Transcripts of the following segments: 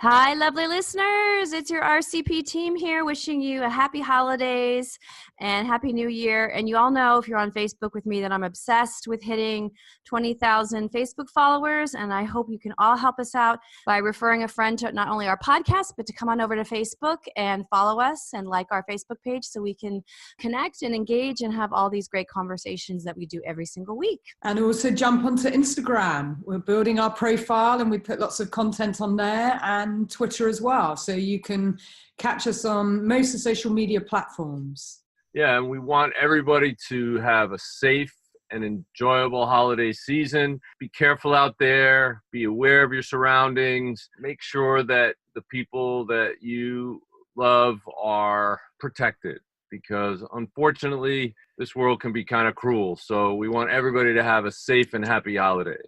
Hi, lovely listeners. It's your RCP team here wishing you a happy holidays and happy new year. And you all know, if you're on Facebook with me, that I'm obsessed with hitting 20,000 Facebook followers. And I hope you can all help us out by referring a friend to not only our podcast, but to come on over to Facebook and follow us and like our Facebook page so we can connect and engage and have all these great conversations that we do every single week. And also jump onto Instagram. We're building our profile and we put lots of content on there, and Twitter as well. So you can catch us on most of the social media platforms. Yeah, and we want everybody to have a safe and enjoyable holiday season. Be careful out there. Be aware of your surroundings. Make sure that the people that you love are protected, because unfortunately, this world can be kind of cruel. So we want everybody to have a safe and happy holiday.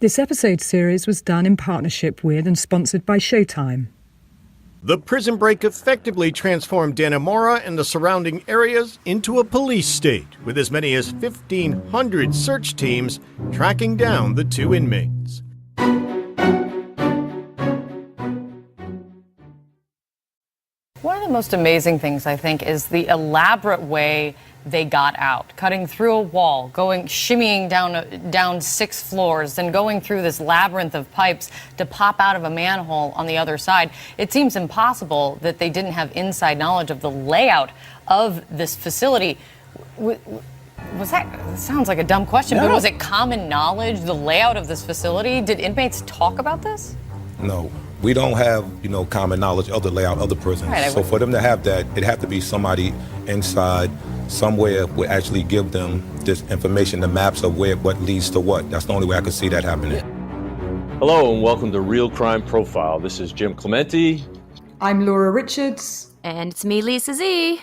This episode series was done in partnership with and sponsored by Showtime. The prison break effectively transformed Dannemora and the surrounding areas into a police state, with as many as 1,500 search teams tracking down the two inmates. One of the most amazing things, I think, is the elaborate way they got out, cutting through a wall, shimmying down 6 floors, then going through this labyrinth of pipes to pop out of a manhole on the other side. It seems impossible that they didn't have inside knowledge of the layout of this facility. That sounds like a dumb question, but was it common knowledge, the layout of this facility? Did inmates talk about this? No. We don't have, common knowledge of the layout of the prison. Right, so for them to have that, it'd have to be somebody inside somewhere would actually give them this information, the maps of what leads to what. That's the only way I could see that happening. Hello and welcome to Real Crime Profile. This is Jim Clementi. I'm Laura Richards. And it's me, Lisa Z.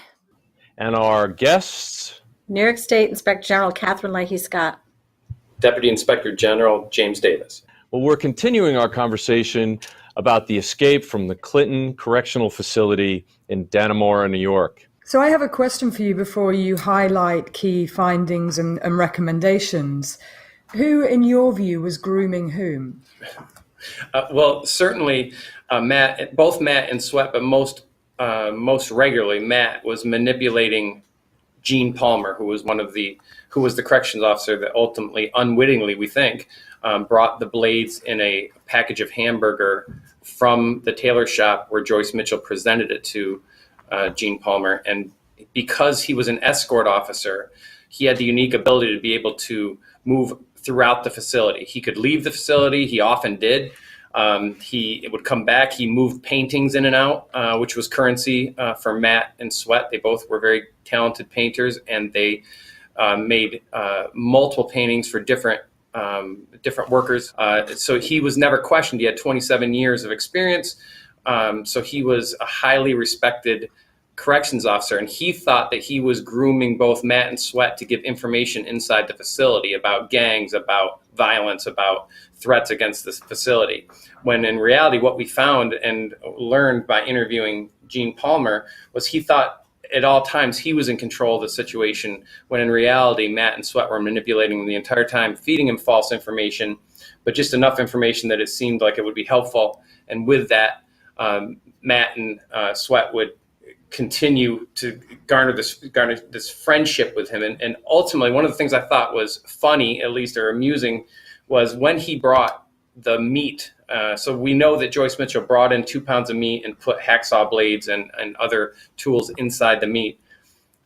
And our guests, New York State Inspector General Catherine Leahy Scott. Deputy Inspector General James Davis. Well, we're continuing our conversation about the escape from the Clinton Correctional Facility in Dannemora, New York. So I have a question for you before you highlight key findings and recommendations. Who, in your view, was grooming whom? Well, certainly both Matt and Sweat, but most regularly, Matt was manipulating Gene Palmer, who was the corrections officer that ultimately, unwittingly, we think, brought the blades in a package of hamburger from the tailor shop where Joyce Mitchell presented it to Gene Palmer. And because he was an escort officer, he had the unique ability to be able to move throughout the facility. He could leave the facility. He often did. He would come back. He moved paintings in and out, which was currency for Matt and Sweat. They both were very talented painters, and they made multiple paintings for different workers. So he was never questioned. He had 27 years of experience. So he was a highly respected corrections officer, and he thought that he was grooming both Matt and Sweat to give information inside the facility about gangs, about violence, about threats against this facility. When in reality, what we found and learned by interviewing Gene Palmer was he thought at all times he was in control of the situation, when in reality, Matt and Sweat were manipulating him the entire time, feeding him false information, but just enough information that it seemed like it would be helpful. And with that, Matt and Sweat would continue to garner this friendship with him. And ultimately, one of the things I thought was funny, at least, or amusing, was when he brought the meat. So we know that Joyce Mitchell brought in 2 pounds of meat and put hacksaw blades and other tools inside the meat.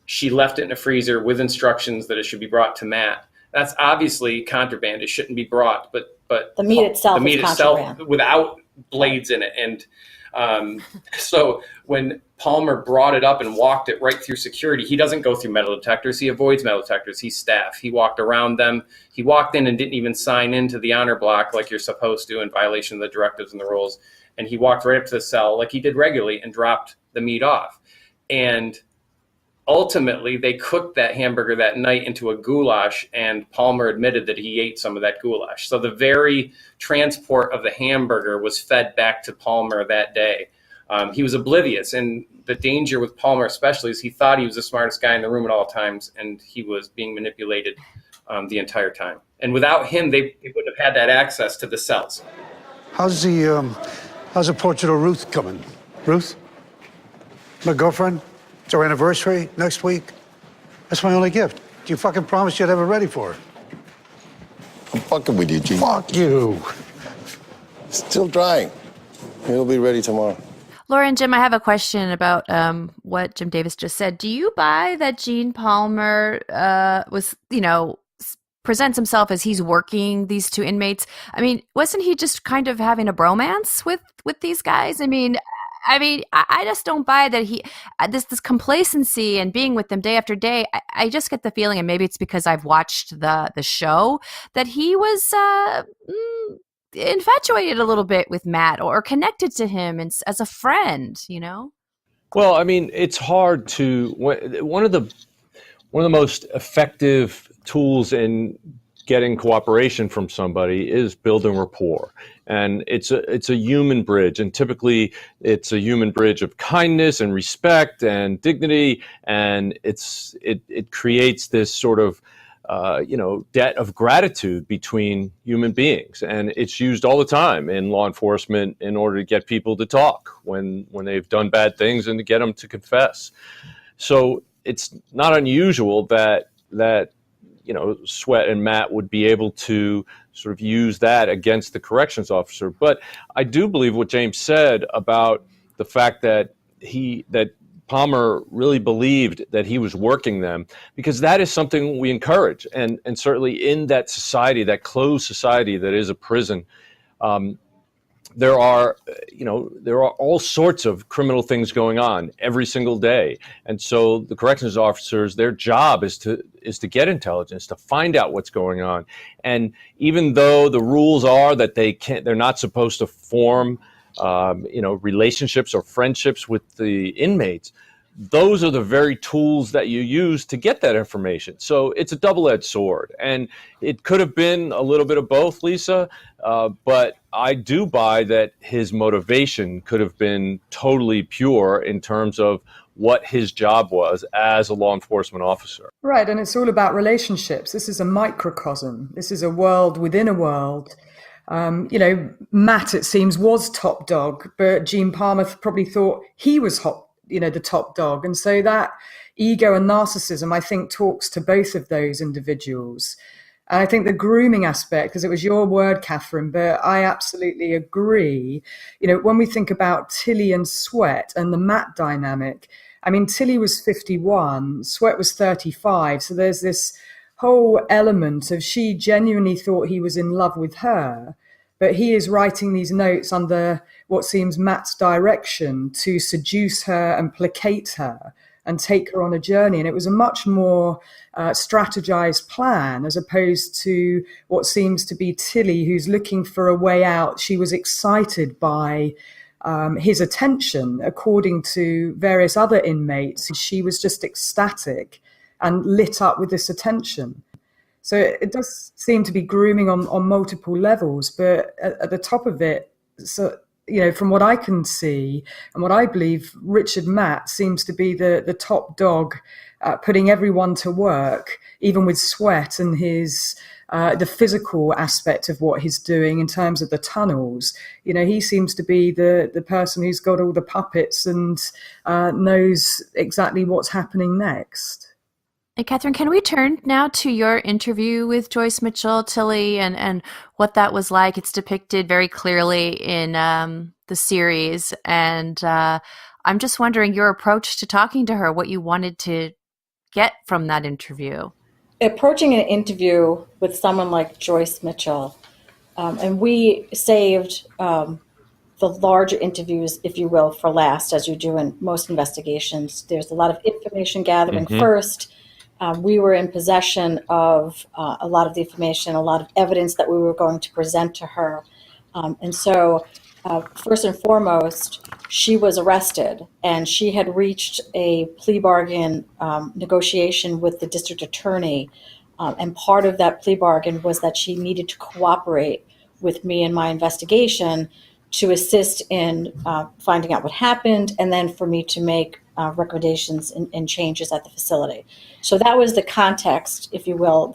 She left it in a freezer with instructions that it should be brought to Matt. That's obviously contraband. It shouldn't be brought, but the meat itself without blades in it. And so when Palmer brought it up and walked it right through security, he doesn't go through metal detectors. He avoids metal detectors. He's staff. He walked around them. He walked in and didn't even sign into the honor block like you're supposed to in violation of the directives and the rules. And he walked right up to the cell like he did regularly and dropped the meat off. And ultimately, they cooked that hamburger that night into a goulash, and Palmer admitted that he ate some of that goulash. So the very transport of the hamburger was fed back to Palmer that day. He was oblivious, and the danger with Palmer especially is he thought he was the smartest guy in the room at all times, and he was being manipulated the entire time. And without him, they wouldn't have had that access to the cells. How's the How's a portrait of Ruth coming? Ruth? My girlfriend? It's our anniversary next week. That's my only gift. Do you fucking promise you'd have it ready for her? I'm fucking with you, Gene. Fuck you. Still drying. It'll be ready tomorrow. Laura and Jim, I have a question about what Jim Davis just said. Do you buy that Gene Palmer was, presents himself as he's working these two inmates? I mean, wasn't he just kind of having a bromance with these guys? I mean, I just don't buy that he this complacency and being with them day after day. I just get the feeling, and maybe it's because I've watched the show, that he was infatuated a little bit with Matt or connected to him as a friend. Well, I mean, it's hard to one of the most effective tools in getting cooperation from somebody is building rapport. And it's a human bridge. And typically it's a human bridge of kindness and respect and dignity. And it creates this sort of, debt of gratitude between human beings. And it's used all the time in law enforcement in order to get people to talk when they've done bad things and to get them to confess. So it's not unusual that Sweat and Matt would be able to sort of use that against the corrections officer. But I do believe what James said about the fact that Palmer really believed that he was working them, because that is something we encourage. And certainly in that society, that closed society that is a prison, there are all sorts of criminal things going on every single day. And so the corrections officers, their job is to get intelligence, to find out what's going on. And even though the rules are that they're not supposed to form, relationships or friendships with the inmates, those are the very tools that you use to get that information. So it's a double-edged sword. And it could have been a little bit of both, Lisa, but I do buy that his motivation could have been totally pure in terms of what his job was as a law enforcement officer. Right, and it's all about relationships. This is a microcosm. This is a world within a world. Matt, it seems, was top dog, but Gene Palmer probably thought he was the top dog. And so that ego and narcissism, I think, talks to both of those individuals. And I think the grooming aspect, because it was your word, Catherine, but I absolutely agree. When we think about Tilly and Sweat and the Matt dynamic, I mean, Tilly was 51, Sweat was 35. So there's this whole element of she genuinely thought he was in love with her, but he is writing these notes under what seems Matt's direction to seduce her and placate her and take her on a journey. And it was a much more strategized plan, as opposed to what seems to be Tilly, who's looking for a way out. She was excited by his attention, according to various other inmates. She was just ecstatic and lit up with this attention. So it does seem to be grooming on multiple levels, but at the top of it, from what I can see and what I believe, Richard Matt seems to be the top dog, putting everyone to work, even with Sweat and his the physical aspect of what he's doing in terms of the tunnels. He seems to be the person who's got all the puppets and knows exactly what's happening next. And Catherine, can we turn now to your interview with Joyce Mitchell, Tilly, and what that was like? It's depicted very clearly in the series. And I'm just wondering your approach to talking to her, what you wanted to get from that interview. Approaching an interview with someone like Joyce Mitchell, and we saved the larger interviews, if you will, for last, as you do in most investigations. There's a lot of information gathering first. We were in possession of a lot of the information, a lot of evidence that we were going to present to her. And so, first and foremost, she was arrested, and she had reached a plea bargain negotiation with the district attorney. And part of that plea bargain was that she needed to cooperate with me in my investigation to assist in finding out what happened, and then for me to make recommendations and changes at the facility. So that was the context, if you will,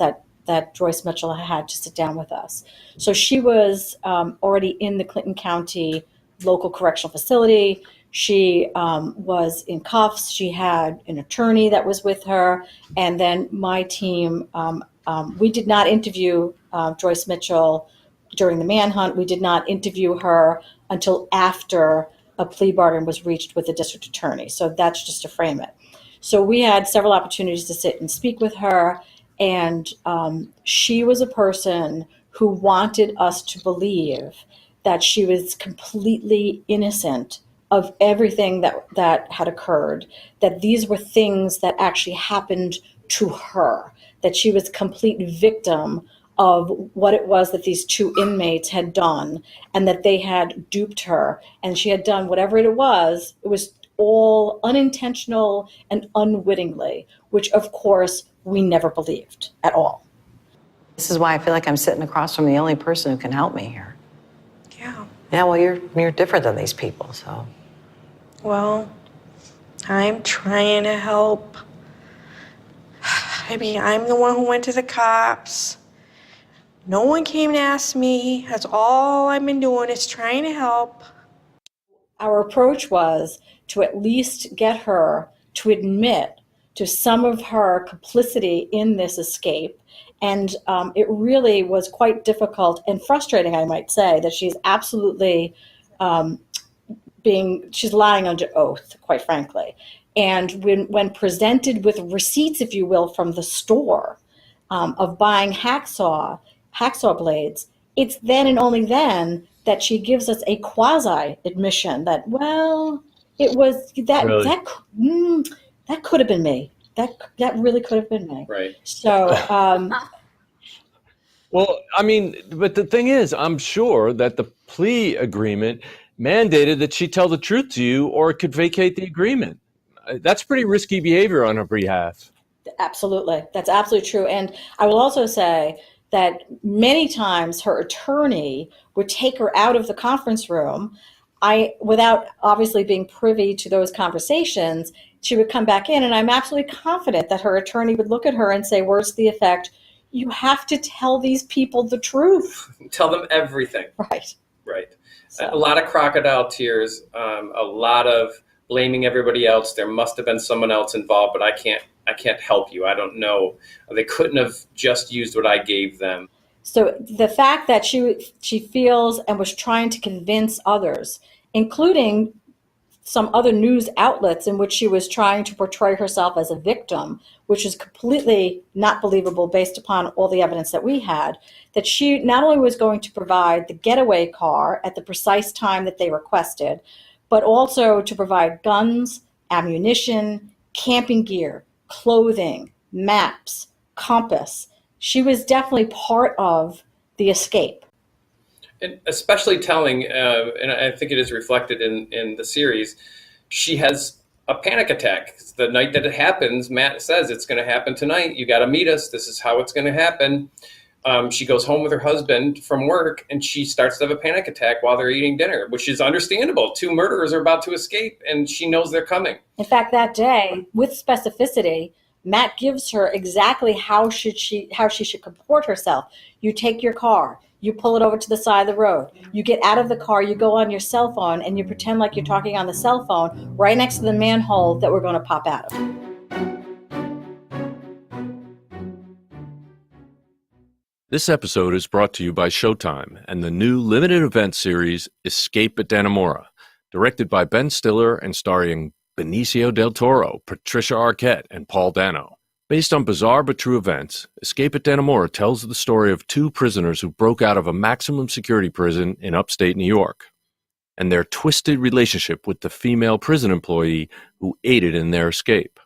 that Joyce Mitchell had to sit down with us. So she was already in the Clinton County local correctional facility. She was in cuffs. She had an attorney that was with her. And then my team, we did not interview Joyce Mitchell during the manhunt. We did not interview her until after a plea bargain was reached with the district attorney. So that's just to frame it. So we had several opportunities to sit and speak with her. And she was a person who wanted us to believe that she was completely innocent of everything that had occurred, that these were things that actually happened to her, that she was a complete victim of what it was that these two inmates had done, and that they had duped her, and she had done whatever it was all unintentional and unwittingly, which of course we never believed at all. This is why I feel like I'm sitting across from the only person who can help me here. Yeah. Yeah, well, you're different than these people, so. Well, I'm trying to help. I mean, I'm the one who went to the cops. No one came to ask me. That's all I've been doing is trying to help. Our approach was to at least get her to admit to some of her complicity in this escape. And it really was quite difficult and frustrating, I might say, that she's absolutely she's lying under oath, quite frankly. And when presented with receipts, if you will, from the store of buying hacksaw blades, it's then and only then that she gives us a quasi admission that, well, it was that Really? that could have been me. That really could have been me. Right. So. Well, I mean, but the thing is, I'm sure that the plea agreement mandated that she tell the truth to you or it could vacate the agreement. That's pretty risky behavior on her behalf. Absolutely. That's absolutely true. And I will also say that many times her attorney would take her out of the conference room. Without obviously being privy to those conversations, she would come back in, and I'm absolutely confident that her attorney would look at her and say words to the effect, "You have to tell these people the truth." Tell them everything. Right. Right. So. A lot of crocodile tears, a lot of blaming everybody else. There must have been someone else involved, but I can't help you. I don't know. They couldn't have just used what I gave them. So the fact that she feels and was trying to convince others, including some other news outlets in which she was trying to portray herself as a victim, which is completely not believable based upon all the evidence that we had, that she not only was going to provide the getaway car at the precise time that they requested, but also to provide guns, ammunition, camping gear, clothing, maps, compass. She was definitely part of the escape. And especially telling, and I think it is reflected in the series, she has a panic attack. The night that it happens, Matt says, "It's going to happen tonight. You got to meet us. This is how it's going to happen." She goes home with her husband from work, and she starts to have a panic attack while they're eating dinner, which is understandable. Two murderers are about to escape, and she knows they're coming. In fact, that day, with specificity, Matt gives her exactly how she should comport herself. You take your car, you pull it over to the side of the road, you get out of the car, you go on your cell phone, and you pretend like you're talking on the cell phone right next to the manhole that we're going to pop out of. This episode is brought to you by Showtime and the new limited event series Escape at Dannemora, directed by Ben Stiller and starring Benicio del Toro, Patricia Arquette, and Paul Dano. Based on bizarre but true events, Escape at Dannemora tells the story of two prisoners who broke out of a maximum security prison in upstate New York, and their twisted relationship with the female prison employee who aided in their escape.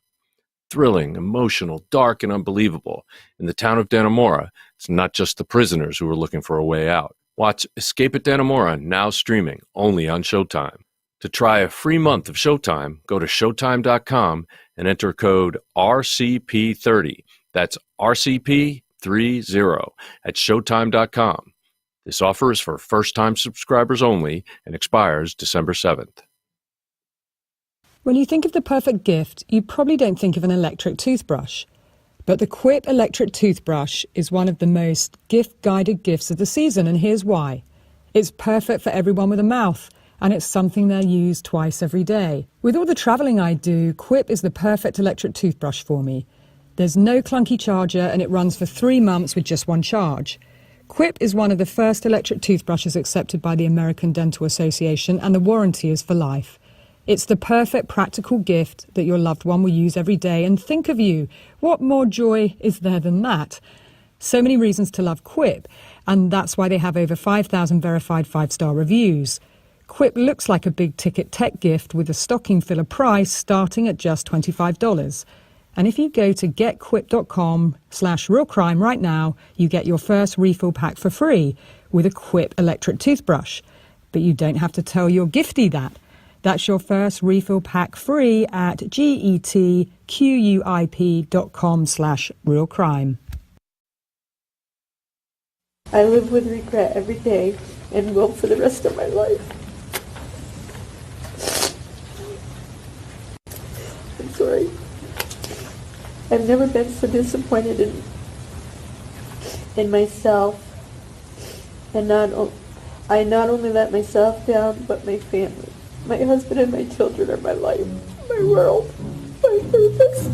Thrilling, emotional, dark, and unbelievable. In the town of Dannemora, it's not just the prisoners who are looking for a way out. Watch Escape at Dannemora, now streaming, only on Showtime. To try a free month of Showtime, go to Showtime.com and enter code RCP30. That's RCP30 at Showtime.com. This offer is for first-time subscribers only and expires December 7th. When you think of the perfect gift, you probably don't think of an electric toothbrush. But the Quip electric toothbrush is one of the most gift-guided gifts of the season, and here's why. It's perfect for everyone with a mouth, and it's something they'll use twice every day. With all the travelling I do, Quip is the perfect electric toothbrush for me. There's no clunky charger and it runs for 3 months with just one charge. Quip is one of the first electric toothbrushes accepted by the American Dental Association, and the warranty is for life. It's the perfect practical gift that your loved one will use every day, and think of you. What more joy is there than that? So many reasons to love Quip, and that's why they have over 5,000 verified 5-star reviews. Quip looks like a big-ticket tech gift with a stocking filler price starting at just $25. And if you go to getquip.com/realcrime right now, you get your first refill pack for free with a Quip electric toothbrush. But you don't have to tell your giftie that. That's your first refill pack free at getquip.com/realcrime. I live with regret every day and will for the rest of my life. I'm sorry. I've never been so disappointed in myself, and I not only let myself down, but my family. My husband and my children are my life, my world, my purpose.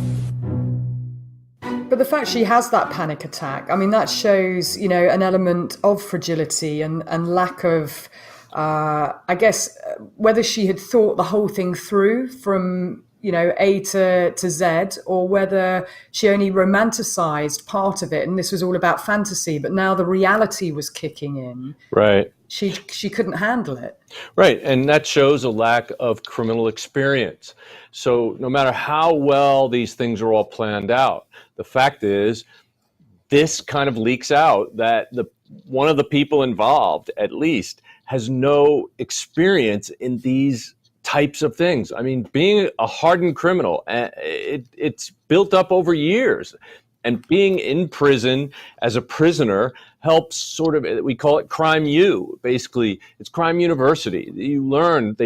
But the fact she has that panic attack, I mean, that shows, an element of fragility and lack of, I guess, whether she had thought the whole thing through from, A to Z, or whether she only romanticized part of it and this was all about fantasy, but now the reality was kicking in. Right. She couldn't handle it. Right, and that shows a lack of criminal experience. So no matter how well these things are all planned out, the fact is this kind of leaks out that one of the people involved, at least, has no experience in these types of things. I mean, being a hardened criminal, it's built up over years. And being in prison as a prisoner helps sort of, we call it Crime U. Basically, it's Crime University. They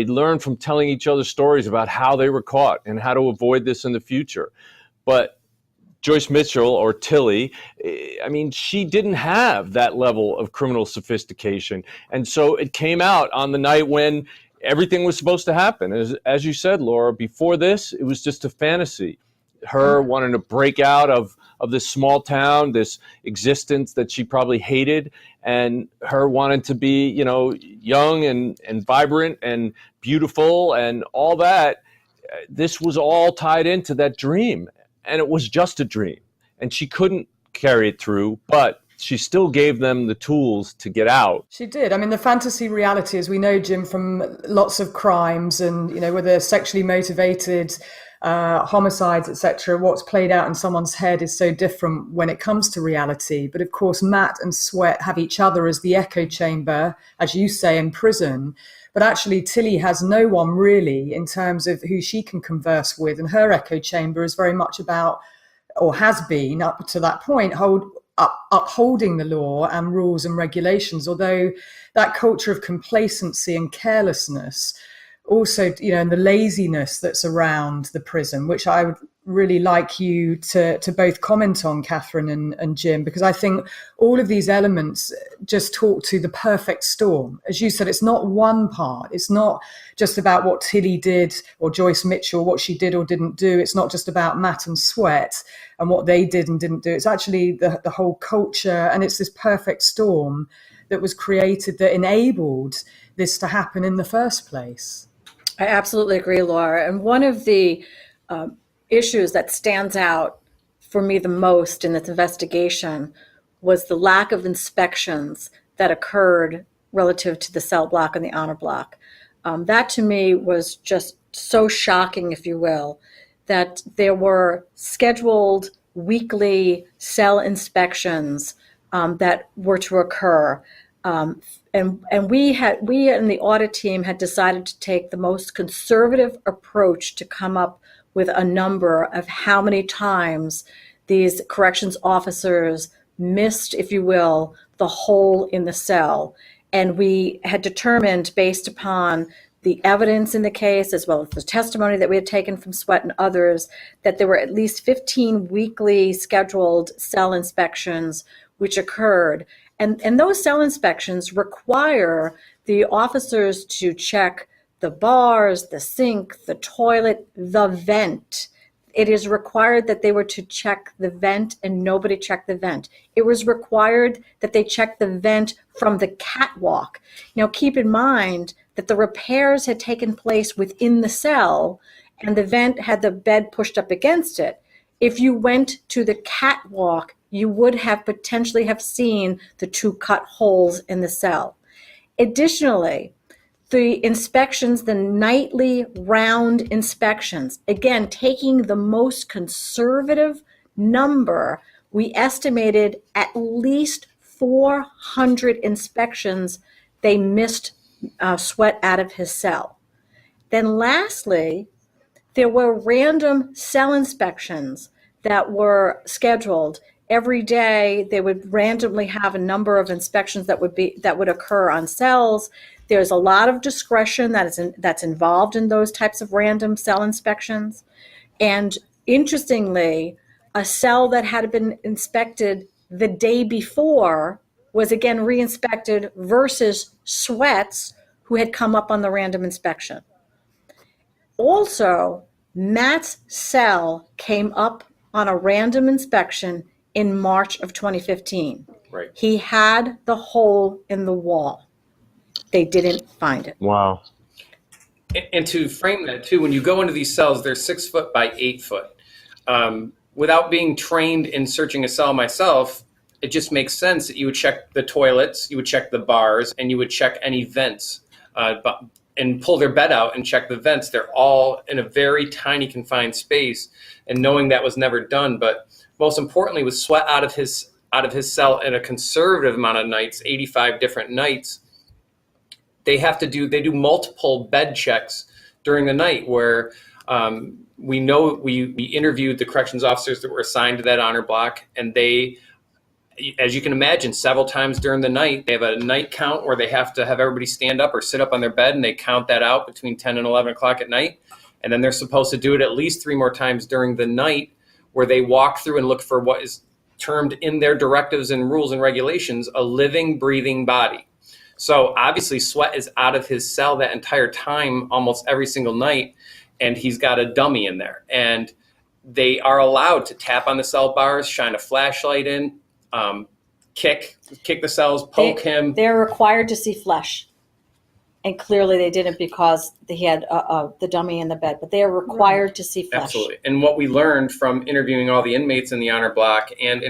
learn from telling each other stories about how they were caught and how to avoid this in the future. But Joyce Mitchell, or Tilly, I mean, she didn't have that level of criminal sophistication. And so it came out on the night when everything was supposed to happen. As you said, Laura, before this, it was just a fantasy. Her wanting to break out of this small town, this existence that she probably hated, and her wanting to be, young and vibrant and beautiful and all that. This was all tied into that dream, and it was just a dream. And she couldn't carry it through, but she still gave them the tools to get out. She did. I mean, the fantasy reality, as we know, Jim, from lots of crimes and, whether sexually motivated homicides, etc., what's played out in someone's head is so different when it comes to reality. But of course, Matt and Sweat have each other as the echo chamber, as you say, in prison. But actually, Tilly has no one really in terms of who she can converse with. And her echo chamber is very much about, or has been up to that point, upholding the law and rules and regulations, although that culture of complacency and carelessness also, and the laziness that's around the prison, which I would really like you to both comment on, Catherine and Jim, because I think all of these elements just talk to the perfect storm. As you said, it's not one part. It's not just about what Tilly did or Joyce Mitchell, what she did or didn't do. It's not just about Matt and Sweat and what they did and didn't do. It's actually the whole culture, and it's this perfect storm that was created that enabled this to happen in the first place. I absolutely agree, Laura. And one of the issues that stands out for me the most in this investigation was the lack of inspections that occurred relative to the cell block and the honor block. That to me was just so shocking, if you will, that there were scheduled weekly cell inspections that were to occur. And we in the audit team had decided to take the most conservative approach to come up with a number of how many times these corrections officers missed, if you will, the hole in the cell. And we had determined, based upon the evidence in the case, as well as the testimony that we had taken from Sweat and others, that there were at least 15 weekly scheduled cell inspections which occurred. And those cell inspections require the officers to check the bars, the sink, the toilet, the vent. It is required that they were to check the vent, and nobody checked the vent. It was required that they check the vent from the catwalk. Now, keep in mind that the repairs had taken place within the cell, and the vent had the bed pushed up against it. If you went to the catwalk, you would have potentially have seen the 2 cut holes in the cell. Additionally, the inspections, the nightly round inspections, again, taking the most conservative number, we estimated at least 400 inspections they missed Sweat out of his cell. Then lastly, there were random cell inspections that were scheduled. Every day they would randomly have a number of inspections that would occur on cells. There's a lot of discretion that's involved in those types of random cell inspections. And interestingly, a cell that had been inspected the day before was again re-inspected versus Sweat's, who had come up on the random inspection. Also, Matt's cell came up on a random inspection in March of 2015. Right. He had the hole in the wall. They didn't find it. Wow. And to frame that too, when you go into these cells, they're 6 foot by 8 foot. Without being trained in searching a cell myself, it just makes sense that you would check the toilets, you would check the bars, and you would check any vents, and pull their bed out and check the vents. They're all in a very tiny confined space, and knowing that was never done. But most importantly, with Sweat out of his cell in a conservative amount of nights, 85 different nights, they do multiple bed checks during the night where we interviewed the corrections officers that were assigned to that honor block, and they, as you can imagine, several times during the night, they have a night count where they have to have everybody stand up or sit up on their bed, and they count that out between 10 and 11 o'clock at night. And then they're supposed to do it at least 3 more times during the night, where they walk through and look for what is termed in their directives and rules and regulations, a living, breathing body. So obviously Sweat is out of his cell that entire time, almost every single night, and he's got a dummy in there. And they are allowed to tap on the cell bars, shine a flashlight in, kick the cells, poke him. They're required to see flesh. And clearly they didn't because he had the dummy in the bed, but they are required to see flesh. Absolutely. And what we learned from interviewing all the inmates in the honor block and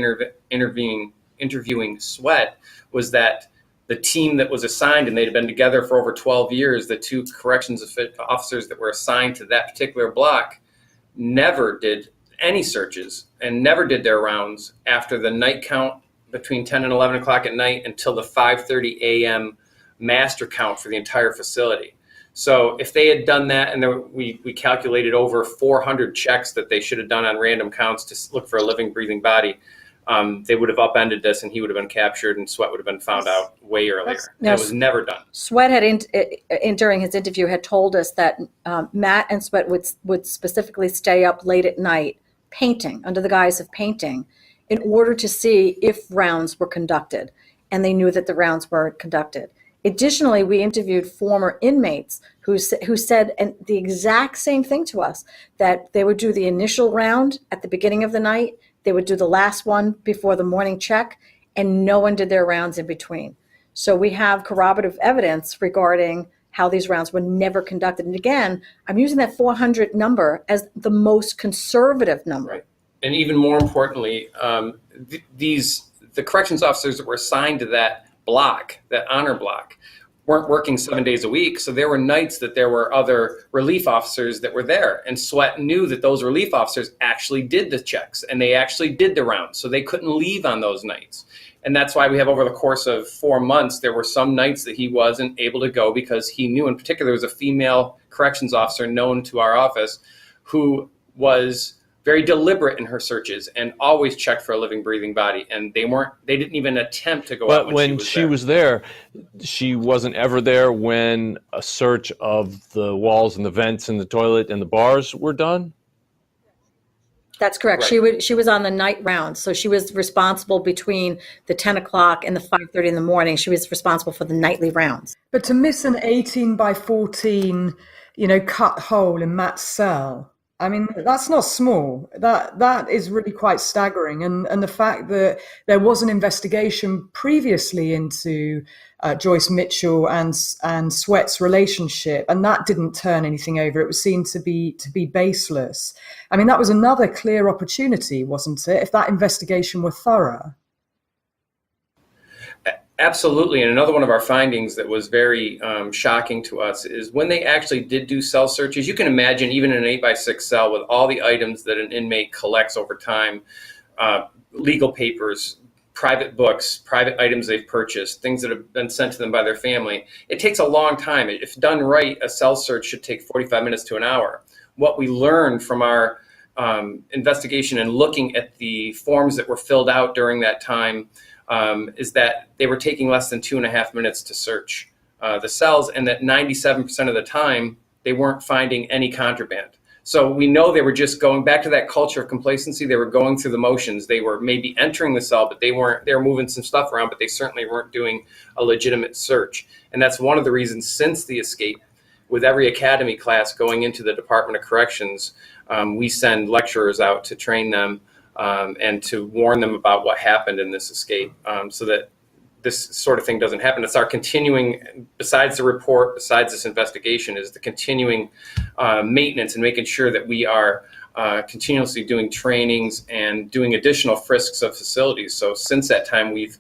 interviewing Sweat was that the team that was assigned, and they'd been together for over 12 years, the 2 corrections officers that were assigned to that particular block, never did any searches and never did their rounds after the night count between 10 and 11 o'clock at night until the 5:30 a.m. master count for the entire facility. So if they had done that, and we calculated over 400 checks that they should have done on random counts to look for a living, breathing body, they would have upended this, and he would have been captured, and Sweat would have been found out way earlier. It was never done. Sweat had, during his interview, had told us that Matt and Sweat would specifically stay up late at night painting, under the guise of painting, in order to see if rounds were conducted, and they knew that the rounds were conducted. Additionally, we interviewed former inmates who said the exact same thing to us, that they would do the initial round at the beginning of the night, they would do the last one before the morning check, and no one did their rounds in between. So we have corroborative evidence regarding how these rounds were never conducted. And again, I'm using that 400 number as the most conservative number. Right. And even more importantly, the corrections officers that were assigned to that block, that honor block, weren't working 7 days a week. So there were nights that there were other relief officers that were there. And Sweat knew that those relief officers actually did the checks and they actually did the rounds. So they couldn't leave on those nights. And that's why we have, over the course of 4 months, there were some nights that he wasn't able to go because he knew, in particular, there was a female corrections officer known to our office who was very deliberate in her searches and always checked for a living, breathing body. And they didn't even attempt to go out when she was there. She wasn't ever there when a search of the walls and the vents and the toilet and the bars were done? That's correct. Right. She was on the night round, so she was responsible between the 10 o'clock and the 5:30 in the morning. She was responsible for the nightly rounds. But to miss an 18 by 14, cut hole in Matt's cell, I mean, that's not small. That is really quite staggering. And the fact that there was an investigation previously into Joyce Mitchell and Sweat's relationship, and that didn't turn anything over. It was seen to be baseless. I mean, that was another clear opportunity, wasn't it? If that investigation were thorough. Absolutely. And another one of our findings that was very shocking to us is when they actually did do cell searches. You can imagine even in an 8x6 cell with all the items that an inmate collects over time, legal papers, private books, private items they've purchased, things that have been sent to them by their family. It takes a long time. If done right, a cell search should take 45 minutes to an hour. What we learned from our investigation and looking at the forms that were filled out during that time is that they were taking less than 2.5 minutes to search the cells, and that 97% of the time they weren't finding any contraband. So we know they were just going back to that culture of complacency. They were going through the motions. They were maybe entering the cell, but they were moving some stuff around, but they certainly weren't doing a legitimate search. And that's one of the reasons since the escape, with every academy class going into the Department of Corrections, we send lecturers out to train them and to warn them about what happened in this escape, so that this sort of thing doesn't happen. It's our continuing, besides the report, besides this investigation, is the continuing maintenance and making sure that we are continuously doing trainings and doing additional frisks of facilities. So since that time, we've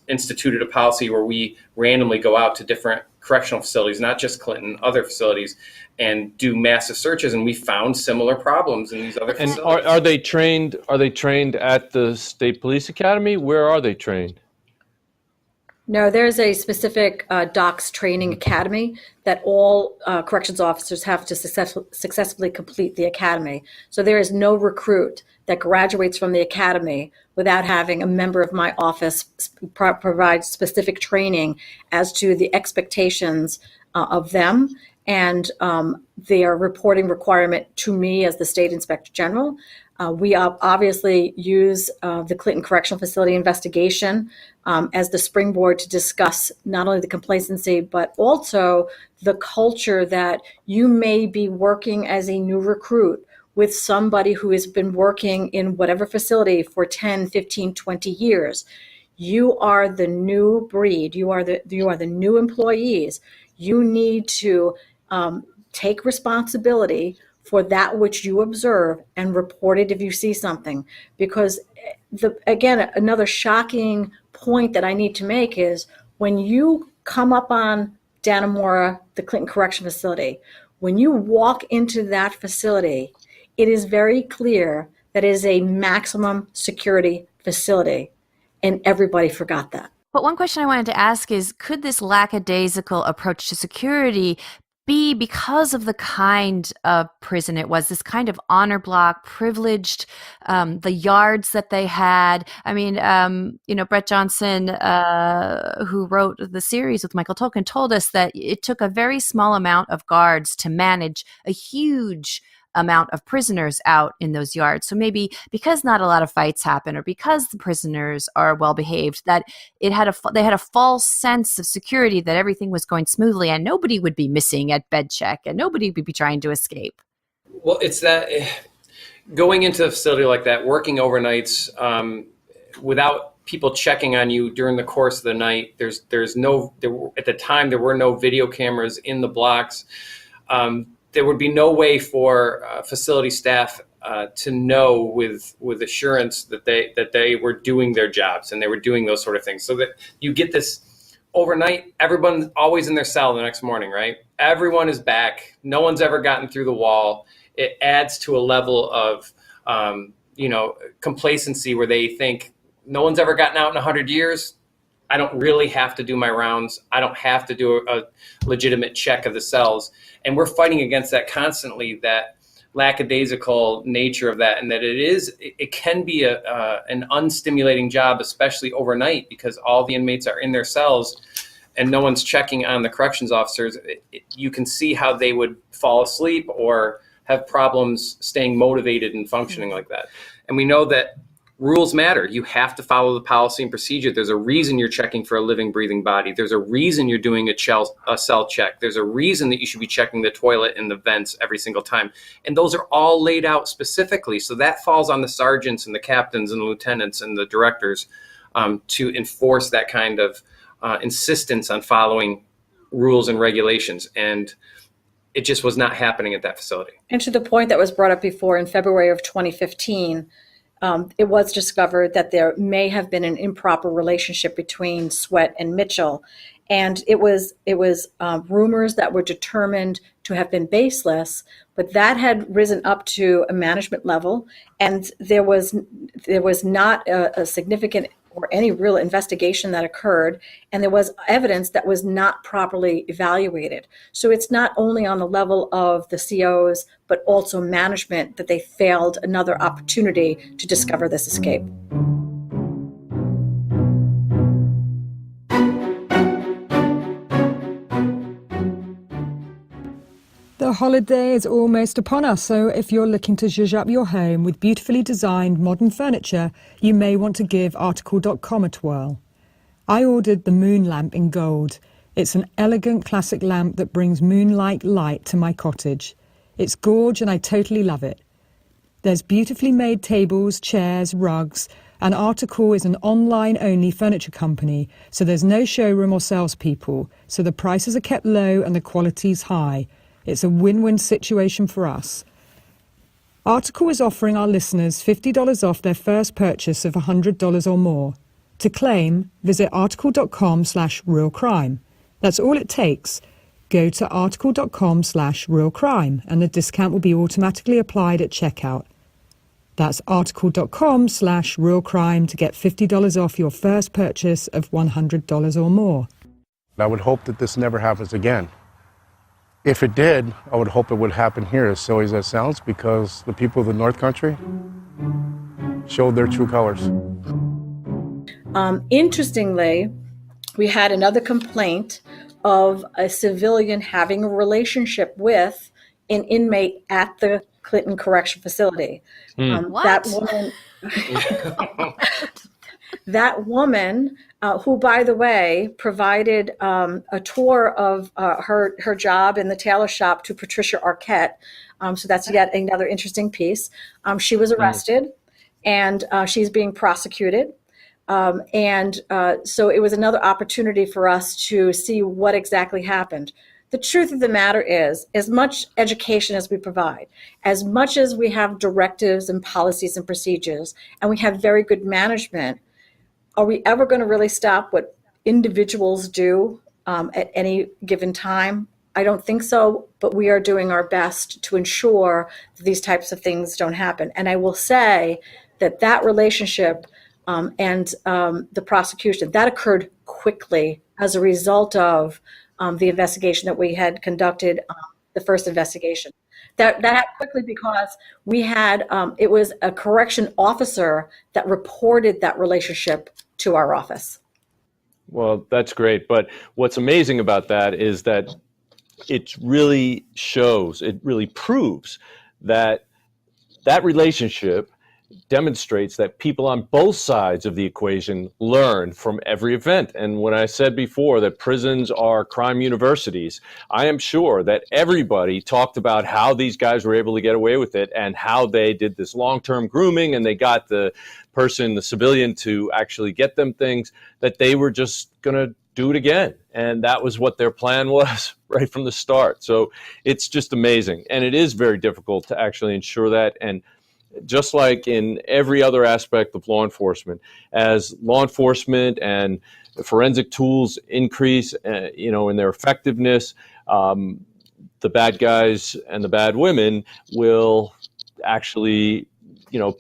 instituted a policy where we randomly go out to different correctional facilities, not just Clinton, other facilities, and do massive searches, and we found similar problems in these other facilities. And are they trained? Are they trained at the State Police Academy? Where are they trained? No, there's a specific DOCS training academy that all corrections officers have to successfully complete the academy. So there is no recruit that graduates from the academy without having a member of my office provide specific training as to the expectations of them and their reporting requirement to me as the State Inspector General. We obviously use the Clinton Correctional Facility investigation as the springboard to discuss not only the complacency, but also the culture that you may be working as a new recruit with somebody who has been working in whatever facility for 10, 15, 20 years. You are the new breed. You are the new employees. You need to take responsibility for that which you observe and report it if you see something. Because again, another shocking point that I need to make is when you come up on Dannemora, the Clinton Correction Facility, when you walk into that facility, it is very clear that it is a maximum security facility, and everybody forgot that. But one question I wanted to ask is, could this lackadaisical approach to security be because of the kind of prison it was, this kind of honor block, privileged, the yards that they had? I mean, Brett Johnson, who wrote the series with Michael Tolkien, told us that it took a very small amount of guards to manage a huge amount of prisoners out in those yards. So maybe because not a lot of fights happen, or because the prisoners are well behaved, that they had a false sense of security, that everything was going smoothly and nobody would be missing at bed check and nobody would be trying to escape. Well, it's that going into a facility like that, working overnights without people checking on you during the course of the night. At the time there were no video cameras in the blocks. There would be no way for facility staff to know with assurance that they were doing their jobs and they were doing those sort of things. So that you get this overnight, everyone's always in their cell the next morning, right? Everyone is back. No one's ever gotten through the wall. It adds to a level of complacency where they think no one's ever gotten out in 100 years. I don't really have to do my rounds. I don't have to do a legitimate check of the cells. And we're fighting against that constantly, that lackadaisical nature of that, and that it can be an unstimulating job, especially overnight, because all the inmates are in their cells and no one's checking on the corrections officers. You can see how they would fall asleep or have problems staying motivated and functioning like that. And we know that rules matter. You have to follow the policy and procedure. There's a reason you're checking for a living, breathing body. There's a reason you're doing a cell check. There's a reason that you should be checking the toilet and the vents every single time. And those are all laid out specifically. So that falls on the sergeants and the captains and the lieutenants and the directors to enforce that kind of insistence on following rules and regulations. And it just was not happening at that facility. And to the point that was brought up before, in February of 2015, it was discovered that there may have been an improper relationship between Sweat and Mitchell. And it was rumors that were determined to have been baseless, but that had risen up to a management level, and there was not a significant or any real investigation that occurred, and there was evidence that was not properly evaluated. So it's not only on the level of the COs, but also management that they failed another opportunity to discover this escape. The holiday is almost upon us, so if you're looking to zhuzh up your home with beautifully designed modern furniture, you may want to give Article.com a twirl. I ordered the moon lamp in gold. It's an elegant classic lamp that brings moonlight light to my cottage. It's gorge and I totally love it. There's beautifully made tables, chairs, rugs, and Article is an online-only furniture company, so there's no showroom or salespeople, so the prices are kept low and the quality's high. It's a win-win situation for us. Article is offering our listeners $50 off their first purchase of $100 or more. To claim, visit article.com/realcrime. That's all it takes. Go to article.com/realcrime and the discount will be automatically applied at checkout. That's article.com/realcrime to get $50 off your first purchase of $100 or more. I would hope that this never happens again. If it did, I would hope it would happen here, as silly as that sounds, because the people of the North Country showed their true colors. Interestingly, we had another complaint of a civilian having a relationship with an inmate at the Clinton Correction Facility. That woman, who, by the way, provided a tour of her job in the tailor shop to Patricia Arquette. So that's yet another interesting piece. She was arrested, and she's being prosecuted. So it was another opportunity for us to see what exactly happened. The truth of the matter is, as much education as we provide, as much as we have directives and policies and procedures, and we have very good management, are we ever going to really stop what individuals do at any given time? I don't think so, but we are doing our best to ensure that these types of things don't happen. And I will say that relationship and the prosecution, that occurred quickly as a result of the investigation that we had conducted, the first investigation. That happened quickly because we had, it was a correction officer that reported that relationship to our office. Well, that's great. But what's amazing about that is that it really shows, it really proves that relationship demonstrates that people on both sides of the equation learn from every event. And when I said before that prisons are crime universities, I am sure that everybody talked about how these guys were able to get away with it and how they did this long-term grooming and they got the person, the civilian, to actually get them things that they were just going to do it again. And that was what their plan was right from the start. So it's just amazing. And it is very difficult to actually ensure that. And just like in every other aspect of law enforcement, as law enforcement and forensic tools increase, in their effectiveness, the bad guys and the bad women will actually,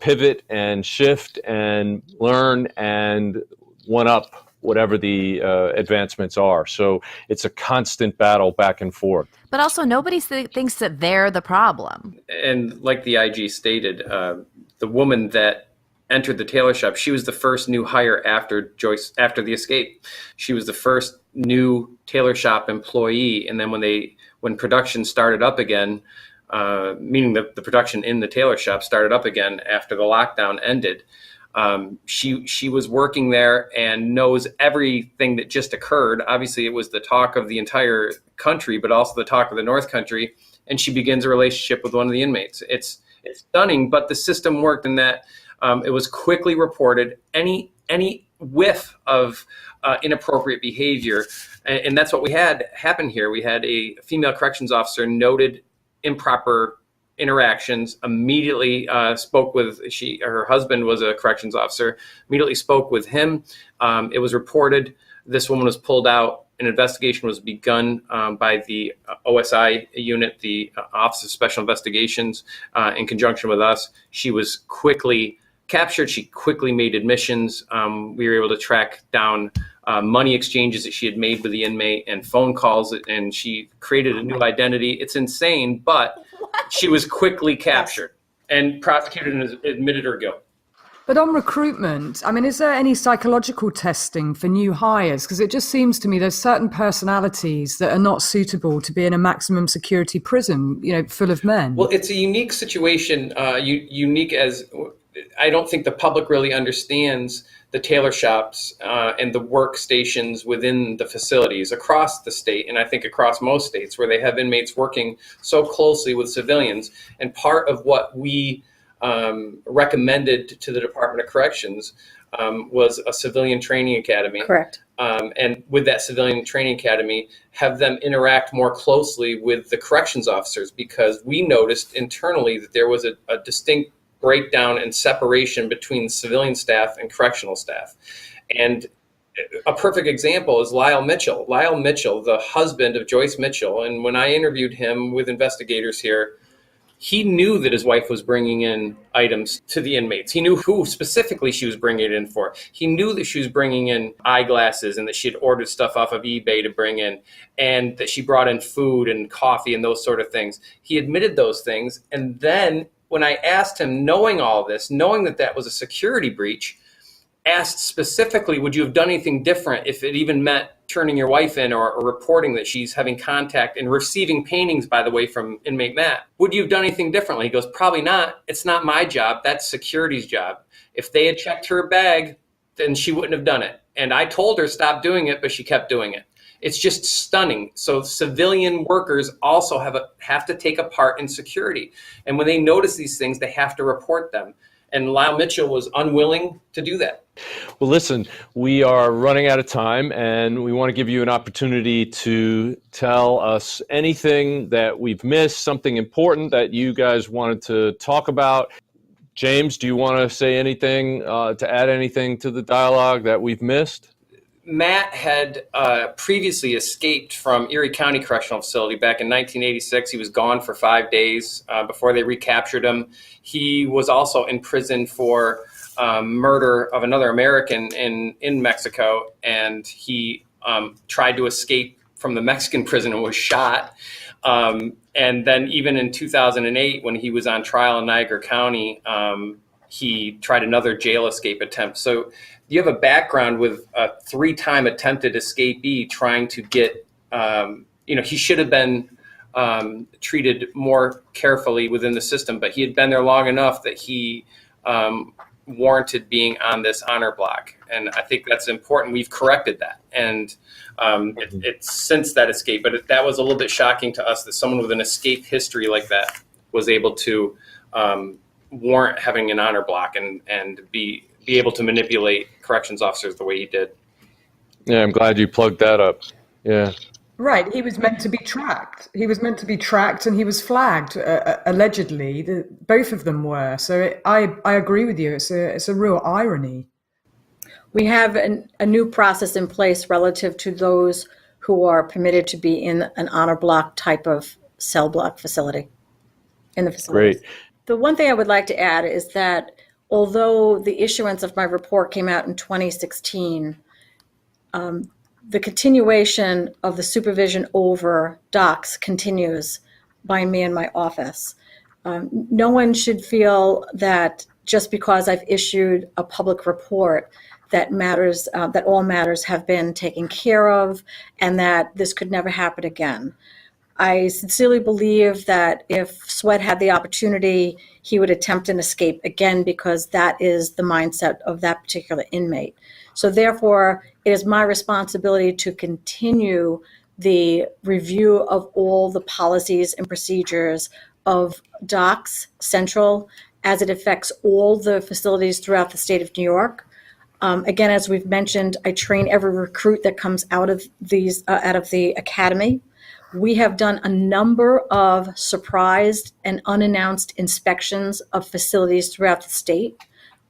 pivot and shift and learn and one up whatever the advancements are. So it's a constant battle back and forth. But also nobody thinks that they're the problem. And like the IG stated, the woman that entered the tailor shop, she was the first new hire after the escape. She was the first new tailor shop employee. And then when production started up again, meaning the production in the tailor shop started up again after the lockdown ended. She was working there and knows everything that just occurred. Obviously, it was the talk of the entire country, but also the talk of the North Country. And she begins a relationship with one of the inmates. It's stunning, but the system worked in that it was quickly reported. Any whiff of inappropriate behavior, and that's what we had happen here. We had a female corrections officer noted improper interactions, immediately spoke with her husband was a corrections officer, immediately spoke with him. It was reported. This woman was pulled out. An investigation was begun by the OSI unit, the Office of Special Investigations, in conjunction with us. She was quickly captured. She quickly made admissions. We were able to track down money exchanges that she had made with the inmate and phone calls, and she created a new identity. It's insane, but she was quickly captured and prosecuted and admitted her guilt. But on recruitment, I mean, is there any psychological testing for new hires? Because it just seems to me there's certain personalities that are not suitable to be in a maximum security prison, full of men. Well, it's a unique situation, unique as I don't think the public really understands the tailor shops and the workstations within the facilities across the state, and I think across most states where they have inmates working so closely with civilians. And part of what we recommended to the Department of Corrections was a civilian training academy. Correct. And with that civilian training academy, have them interact more closely with the corrections officers, because we noticed internally that there was a distinct breakdown and separation between civilian staff and correctional staff. And a perfect example is Lyle Mitchell. Lyle Mitchell, the husband of Joyce Mitchell, and when I interviewed him with investigators here, he knew that his wife was bringing in items to the inmates. He knew who specifically she was bringing it in for. He knew that she was bringing in eyeglasses and that she had ordered stuff off of eBay to bring in, and that she brought in food and coffee and those sort of things. He admitted those things. And then when I asked him, knowing all this, knowing that that was a security breach, asked specifically, would you have done anything different if it even meant turning your wife in or reporting that she's having contact and receiving paintings, by the way, from inmate Matt? Would you have done anything differently? He goes, probably not. It's not my job. That's security's job. If they had checked her bag, then she wouldn't have done it. And I told her stop doing it, but she kept doing it. It's just stunning. So civilian workers also have to take a part in security. And when they notice these things, they have to report them. And Lyle Mitchell was unwilling to do that. Well, listen, we are running out of time, and we want to give you an opportunity to tell us anything that we've missed, something important that you guys wanted to talk about. James, do you want to say anything, to add anything to the dialogue that we've missed? Matt had previously escaped from Erie County Correctional Facility back in 1986. He was gone for 5 days before they recaptured him. He was also in prison for murder of another American in Mexico, and he tried to escape from the Mexican prison and was shot. And then even in 2008, when he was on trial in Niagara County, he tried another jail escape attempt. So you have a background with a 3-time attempted escapee trying to get, he should have been treated more carefully within the system, but he had been there long enough that he warranted being on this honor block. And I think that's important. We've corrected that. And it's since that escape, but that was a little bit shocking to us that someone with an escape history like that was able to warrant having an honor block and be able to manipulate corrections officers the way he did. Yeah, I'm glad you plugged that up. Yeah. Right. He was meant to be tracked. And he was flagged, allegedly. Both of them were. So I agree with you. It's a real irony. We have a new process in place relative to those who are permitted to be in an honor block type of cell block facility in the facility. Great. The one thing I would like to add is that although the issuance of my report came out in 2016, the continuation of the supervision over docs continues by me and my office. No one should feel that just because I've issued a public report that all matters have been taken care of and that this could never happen again. I sincerely believe that if Sweat had the opportunity, he would attempt an escape again, because that is the mindset of that particular inmate. So therefore, it is my responsibility to continue the review of all the policies and procedures of Docs Central as it affects all the facilities throughout the state of New York. Again, as we've mentioned, I train every recruit that comes out of the academy. We have done a number of surprised and unannounced inspections of facilities throughout the state.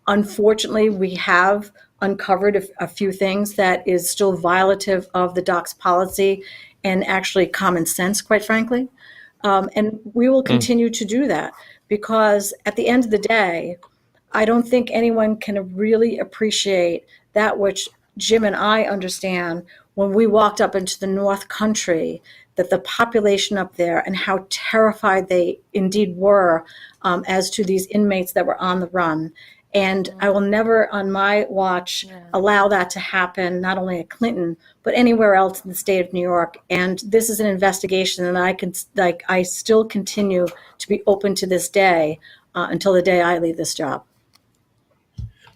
Unfortunately, we have uncovered a few things that is still violative of the Docs policy and actually common sense, quite frankly. And we will continue to do that, because at the end of the day, I don't think anyone can really appreciate that which Jim and I understand when we walked up into the North Country, that the population up there and how terrified they indeed were as to these inmates that were on the run. And I will never, on my watch, allow that to happen, not only at Clinton, but anywhere else in the state of New York. And this is an investigation that I still continue to be open to this day until the day I leave this job.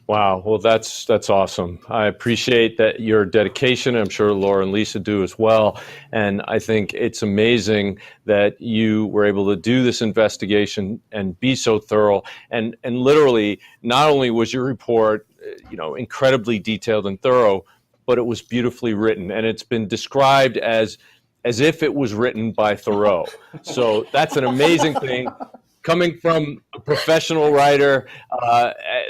Wow. Well, that's awesome. I appreciate that your dedication. I'm sure Laura and Lisa do as well. And I think it's amazing that you were able to do this investigation and be so thorough. And literally, not only was your report, incredibly detailed and thorough, but it was beautifully written. And it's been described as if it was written by Thoreau. So that's an amazing thing. Coming from a professional writer,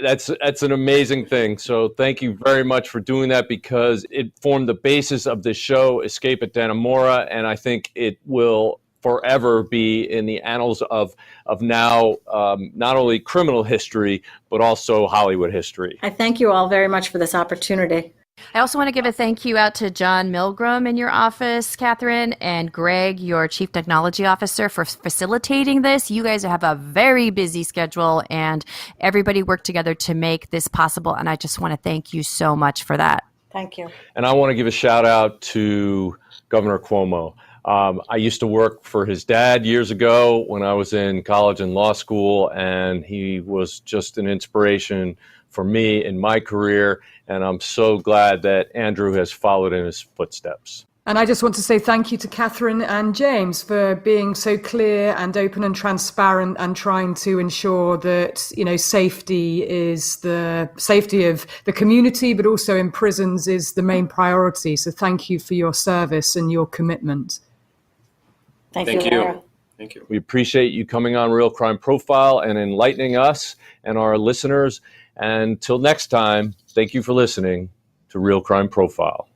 that's an amazing thing. So thank you very much for doing that, because it formed the basis of the show, Escape at Dannemora, and I think it will forever be in the annals of now not only criminal history, but also Hollywood history. I thank you all very much for this opportunity. I also want to give a thank you out to John Milgram in your office, Catherine, and Greg, your Chief Technology Officer, for facilitating this. You guys have a very busy schedule, and everybody worked together to make this possible, and I just want to thank you so much for that. Thank you. And I want to give a shout out to Governor Cuomo. I used to work for his dad years ago when I was in college and law school, and he was just an inspiration for me in my career, and I'm so glad that Andrew has followed in his footsteps. And I just want to say thank you to Catherine and James for being so clear and open and transparent, and trying to ensure that, safety is the safety of the community, but also in prisons is the main priority. So thank you for your service and your commitment. Thank you, Laura. Thank you. We appreciate you coming on Real Crime Profile and enlightening us and our listeners. And till next time, thank you for listening to Real Crime Profile.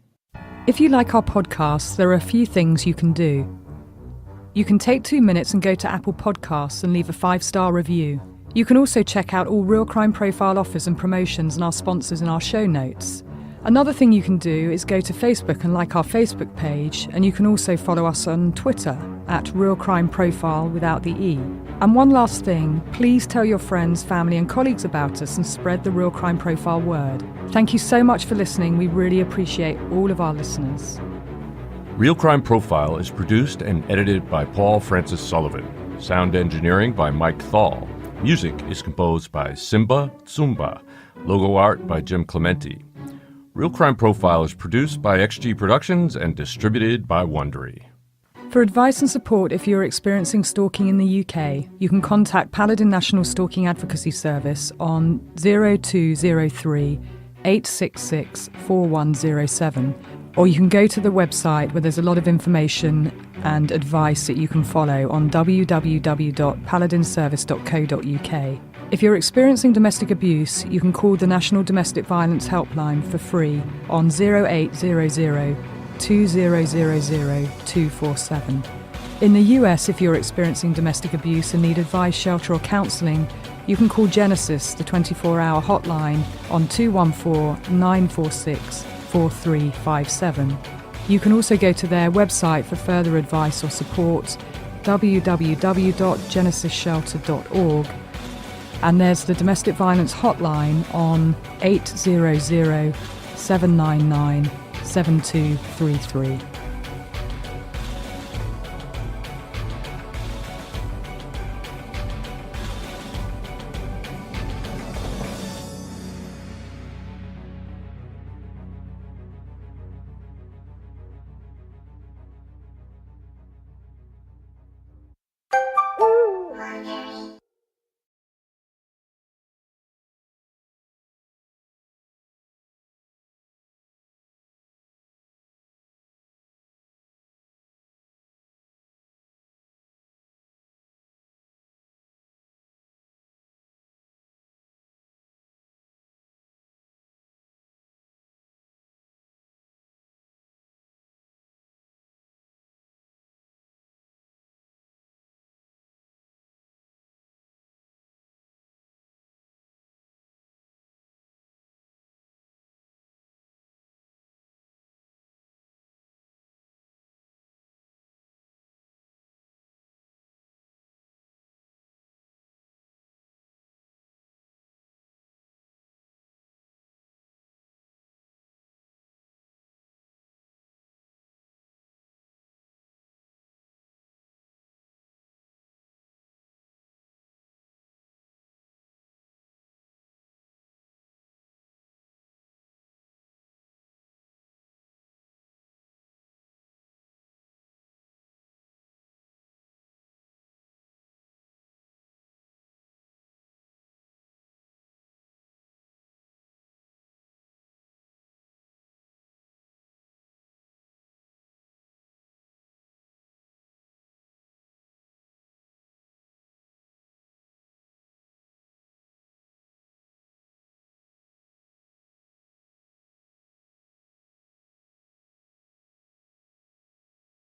If you like our podcasts, there are a few things you can do. You can take 2 minutes and go to Apple Podcasts and leave a 5-star review. You can also check out all Real Crime Profile offers and promotions and our sponsors in our show notes. Another thing you can do is go to Facebook and like our Facebook page, and you can also follow us on Twitter at Real Crime Profile without the E. And one last thing, please tell your friends, family and colleagues about us and spread the Real Crime Profile word. Thank you so much for listening. We really appreciate all of our listeners. Real Crime Profile is produced and edited by Paul Francis Sullivan. Sound engineering by Mike Thal. Music is composed by Simba Tsumba. Logo art by Jim Clementi. Real Crime Profile is produced by XG Productions and distributed by Wondery. For advice and support if you're experiencing stalking in the UK, you can contact Paladin National Stalking Advocacy Service on 0203 866 4107, or you can go to the website where there's a lot of information and advice that you can follow on www.paladinservice.co.uk. If you're experiencing domestic abuse, you can call the National Domestic Violence Helpline for free on 0800 2000 247. In the US, if you're experiencing domestic abuse and need advice, shelter or counselling, you can call Genesis, the 24-hour hotline, on 214-946-4357. You can also go to their website for further advice or support, www.genesisshelter.org. And there's the Domestic Violence Hotline on 800-799-7233. Bye.